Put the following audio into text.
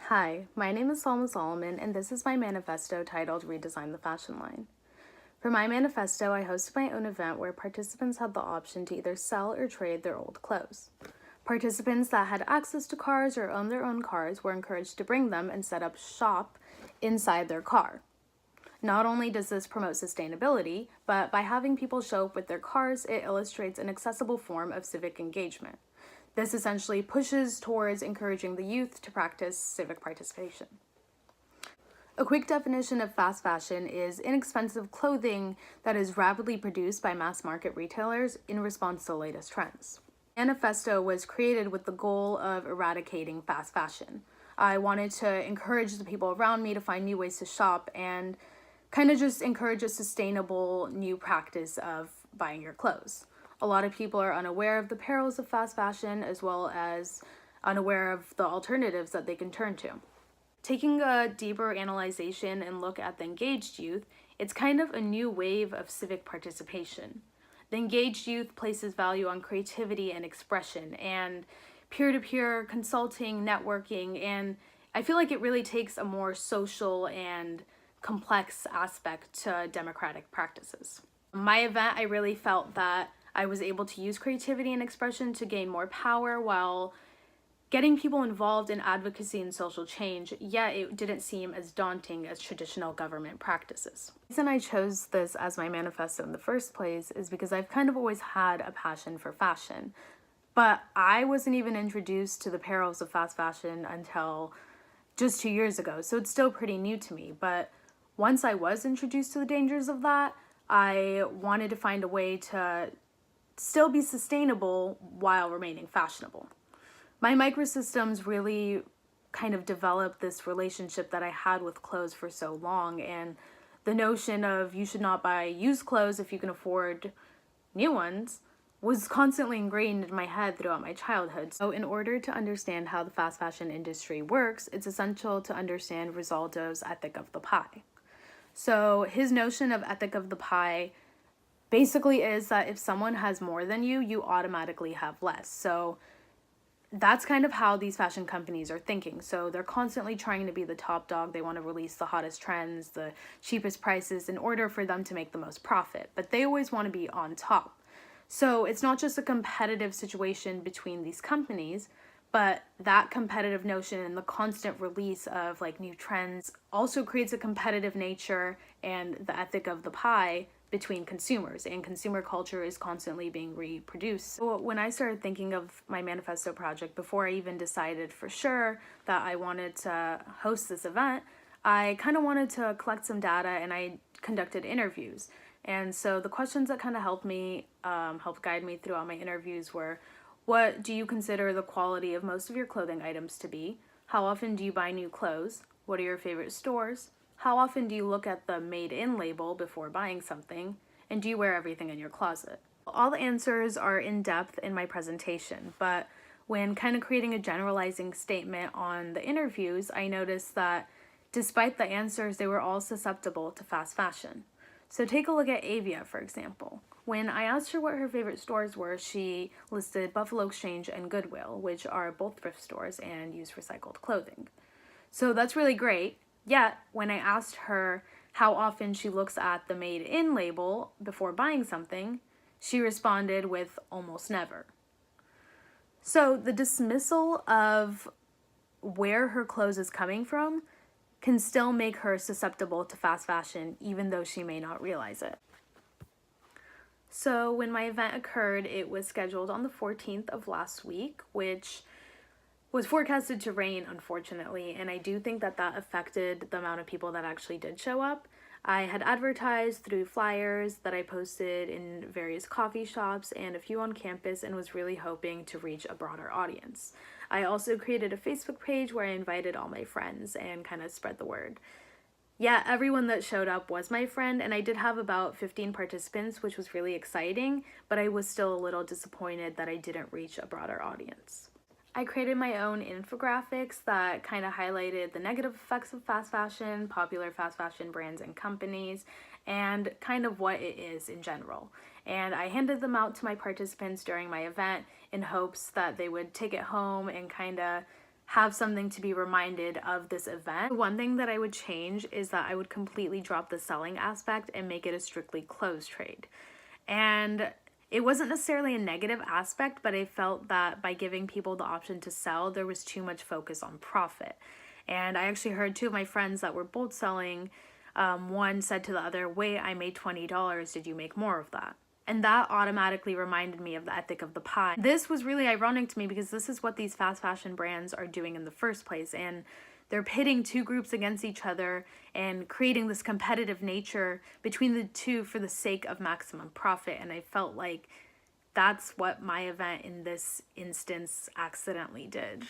Hi, my name is Salma Solomon, and this is my manifesto titled Redesign the Fashion Line. For my manifesto, I hosted my own event where participants had the option to either sell or trade their old clothes. Participants that had access to cars or owned their own cars were encouraged to bring them and set up shop inside their car. Not only does this promote sustainability, but by having people show up with their cars, it illustrates an accessible form of civic engagement. This essentially pushes towards encouraging the youth to practice civic participation. A quick definition of fast fashion is inexpensive clothing that is rapidly produced by mass market retailers in response to the latest trends. Manifesto was created with the goal of eradicating fast fashion. I wanted to encourage the people around me to find new ways to shop and kind of just encourage a sustainable new practice of buying your clothes. A lot of people are unaware of the perils of fast fashion as well as unaware of the alternatives that they can turn to. Taking a deeper analyzation and look at the engaged youth, it's kind of a new wave of civic participation. The engaged youth places value on creativity and expression and peer-to-peer consulting, networking, and I feel like it really takes a more social and complex aspect to democratic practices. My event, I really felt that I was able to use creativity and expression to gain more power while getting people involved in advocacy and social change, yet it didn't seem as daunting as traditional government practices. The reason I chose this as my manifesto in the first place is because I've kind of always had a passion for fashion, but I wasn't even introduced to the perils of fast fashion until just 2 years ago, so it's still pretty new to me. But once I was introduced to the dangers of that, I wanted to find a way to still be sustainable while remaining fashionable. My microsystems really kind of developed this relationship that I had with clothes for so long, and the notion of you should not buy used clothes if you can afford new ones was constantly ingrained in my head throughout my childhood. So in order to understand how the fast fashion industry works, it's essential to understand Risalto's ethic of the pie. So his notion of ethic of the pie basically is that if someone has more than you, you automatically have less. So that's kind of how these fashion companies are thinking. So they're constantly trying to be the top dog. They want to release the hottest trends, the cheapest prices in order for them to make the most profit. But they always want to be on top. So it's not just a competitive situation between these companies, but that competitive notion and the constant release of like new trends also creates a competitive nature and the ethic of the pie between consumers, and consumer culture is constantly being reproduced. So when I started thinking of my manifesto project, before I even decided for sure that I wanted to host this event, I kind of wanted to collect some data and I conducted interviews. And so the questions that kind of helped guide me throughout my interviews were, what do you consider the quality of most of your clothing items to be? How often do you buy new clothes? What are your favorite stores? How often do you look at the made in label before buying something? And do you wear everything in your closet? All the answers are in depth in my presentation, but when kind of creating a generalizing statement on the interviews, I noticed that despite the answers, they were all susceptible to fast fashion. So take a look at Avia, for example. When I asked her what her favorite stores were, she listed Buffalo Exchange and Goodwill, which are both thrift stores and use recycled clothing. So that's really great. Yet, when I asked her how often she looks at the made-in label before buying something, she responded with almost never. So the dismissal of where her clothes is coming from can still make her susceptible to fast fashion, even though she may not realize it. So when my event occurred, it was scheduled on the 14th of last week, which was forecasted to rain, unfortunately, and I do think that that affected the amount of people that actually did show up. I had advertised through flyers that I posted in various coffee shops and a few on campus and was really hoping to reach a broader audience. I also created a Facebook page where I invited all my friends and kind of spread the word. Yeah, everyone that showed up was my friend, and I did have about 15 participants, which was really exciting, but I was still a little disappointed that I didn't reach a broader audience. I created my own infographics that kind of highlighted the negative effects of fast fashion, popular fast fashion brands and companies, and kind of what it is in general. And I handed them out to my participants during my event in hopes that they would take it home and kind of have something to be reminded of this event. One thing that I would change is that I would completely drop the selling aspect and make it a strictly close trade. And it wasn't necessarily a negative aspect, but I felt that by giving people the option to sell, there was too much focus on profit. And I actually heard two of my friends that were both selling. One said to the other, wait, I made $20. Did you make more of that? And that automatically reminded me of the ethic of the pie. This was really ironic to me because this is what these fast fashion brands are doing in the first place. And they're pitting two groups against each other and creating this competitive nature between the two for the sake of maximum profit. And I felt like that's what my event in this instance accidentally did.